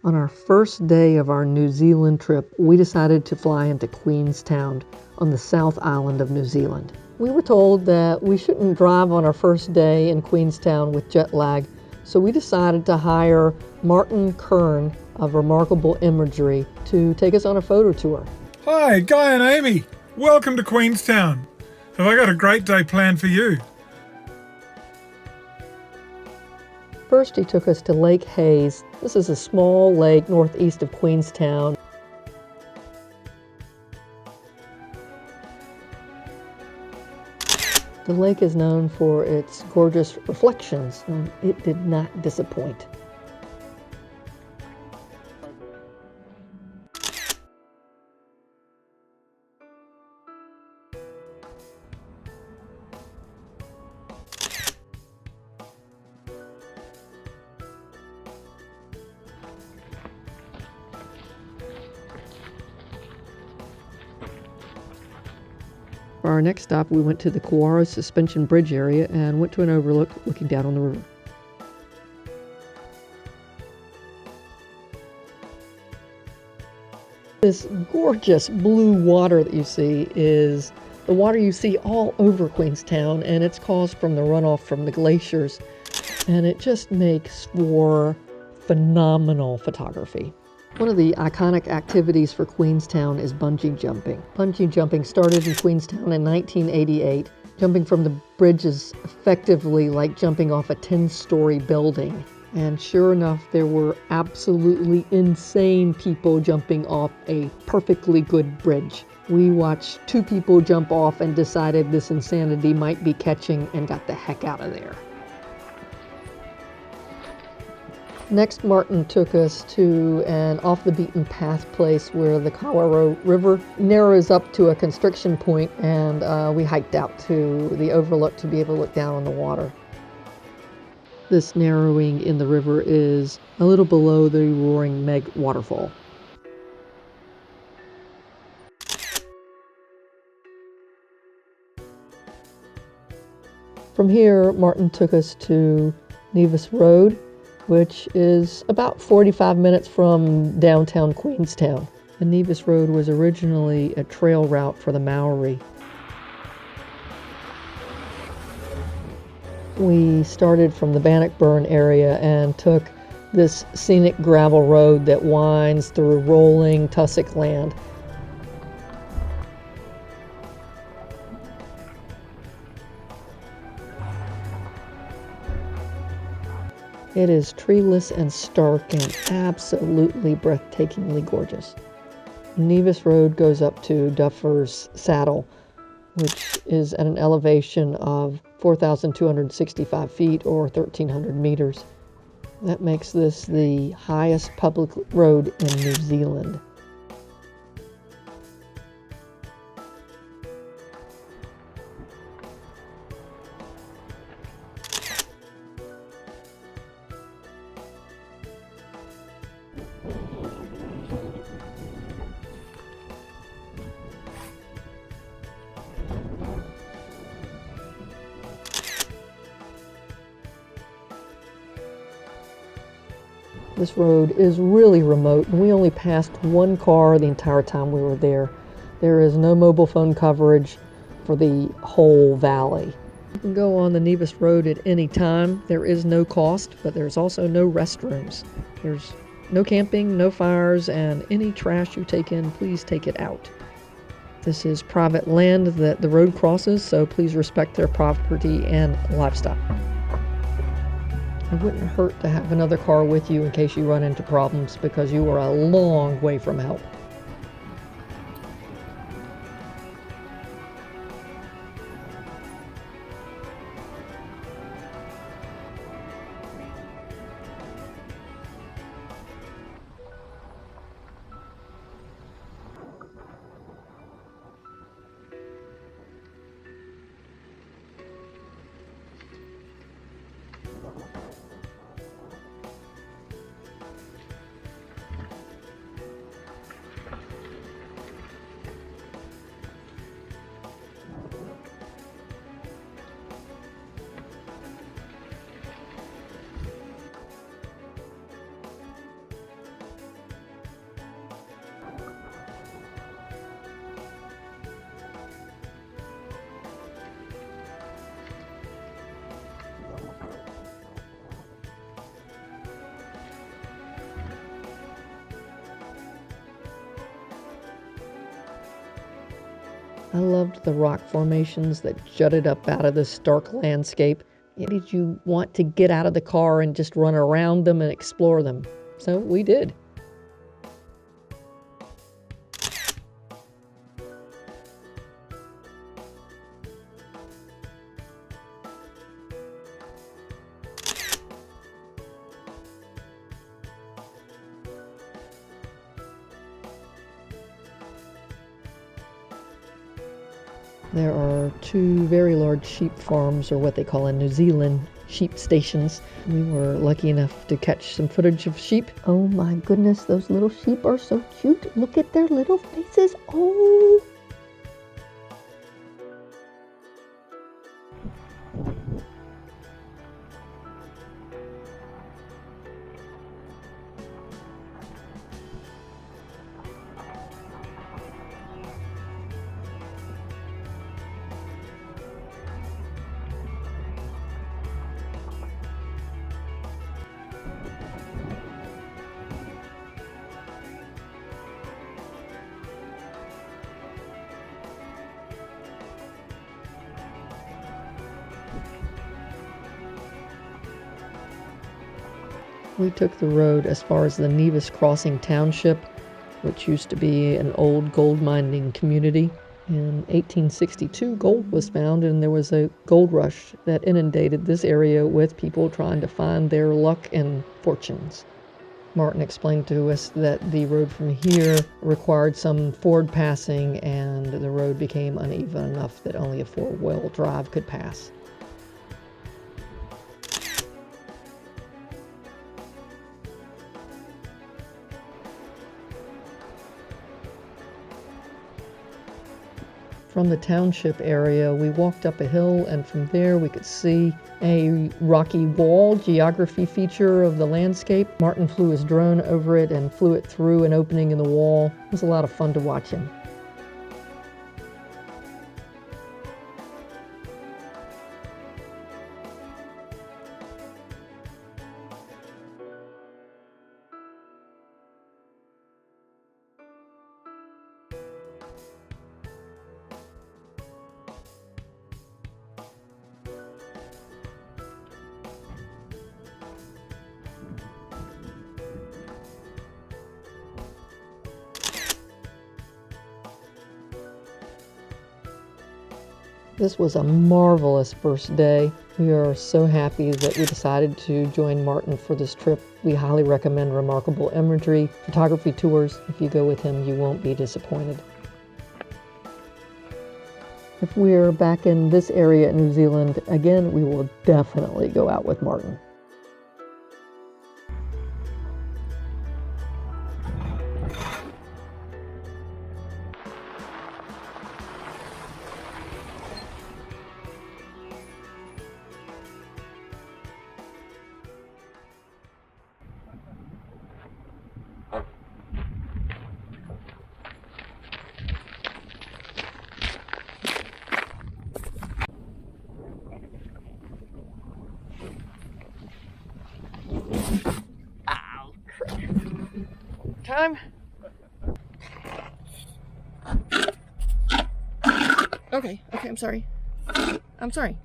On our first day of our New Zealand trip, we decided to fly into Queenstown on the South Island of New Zealand. We were told that we shouldn't drive on our first day in Queenstown with jet lag, so we decided to hire Martin Kern of Remarkable Imagery to take us on a photo tour. Hi, Guy and Amy. Welcome to Queenstown. Have I got a great day planned for you? First, he took us to Lake Hayes. This is a small lake northeast of Queenstown. The lake is known for its gorgeous reflections, and it did not disappoint. For our next stop, we went to the Kauara Suspension Bridge area and went to an overlook looking down on the river. This gorgeous blue water that you see is the water you see all over Queenstown, and it's caused from the runoff from the glaciers, and it just makes for phenomenal photography. One of the iconic activities for Queenstown is bungee jumping. Bungee jumping started in Queenstown in 1988. Jumping from the bridge is effectively like jumping off a 10-story building. And sure enough, there were absolutely insane people jumping off a perfectly good bridge. We watched two people jump off and decided this insanity might be catching and got the heck out of there. Next, Martin took us to an off-the-beaten-path place where the Kauara River narrows up to a constriction point, and we hiked out to the overlook to be able to look down on the water. This narrowing in the river is a little below the Roaring Meg waterfall. From here, Martin took us to Nevis Road, which is about 45 minutes from downtown Queenstown. The Nevis Road was originally a trail route for the Maori. We started from the Bannockburn area and took this scenic gravel road that winds through rolling tussock land. It is treeless and stark and absolutely breathtakingly gorgeous. Nevis Road goes up to Duffer's Saddle, which is at an elevation of 4,265 feet or 1,300 meters. That makes this the highest public road in New Zealand. This road is really remote, and we only passed one car the entire time we were there. There is no mobile phone coverage for the whole valley. You can go on the Nevis Road at any time. There is no cost, but there's also no restrooms. There's no camping, no fires, and any trash you take in, please take it out. This is private land that the road crosses, so please respect their property and livestock. It wouldn't hurt to have another car with you in case you run into problems, because you are a long way from help. I loved the rock formations that jutted up out of this stark landscape. It made you want to get out of the car and just run around them and explore them. So we did. There are two very large sheep farms, or what they call in New Zealand, sheep stations. We were lucky enough to catch some footage of sheep. Oh my goodness, those little sheep are so cute. Look at their little faces. Oh! We took the road as far as the Nevis Crossing Township, which used to be an old gold mining community. In 1862, gold was found, and there was a gold rush that inundated this area with people trying to find their luck and fortunes. Martin explained to us that the road from here required some ford passing, and the road became uneven enough that only a four-wheel drive could pass. From the township area, we walked up a hill, and from there we could see a rocky wall geography feature of the landscape. Martin flew his drone over it and flew it through an opening in the wall. It was a lot of fun to watch him. This was a marvelous first day. We are so happy that we decided to join Martin for this trip. We highly recommend Remarkable Imagery photography tours. If you go with him, you won't be disappointed. If we're back in this area in New Zealand again, we will definitely go out with Martin. Time? Okay, I'm sorry. I'm sorry.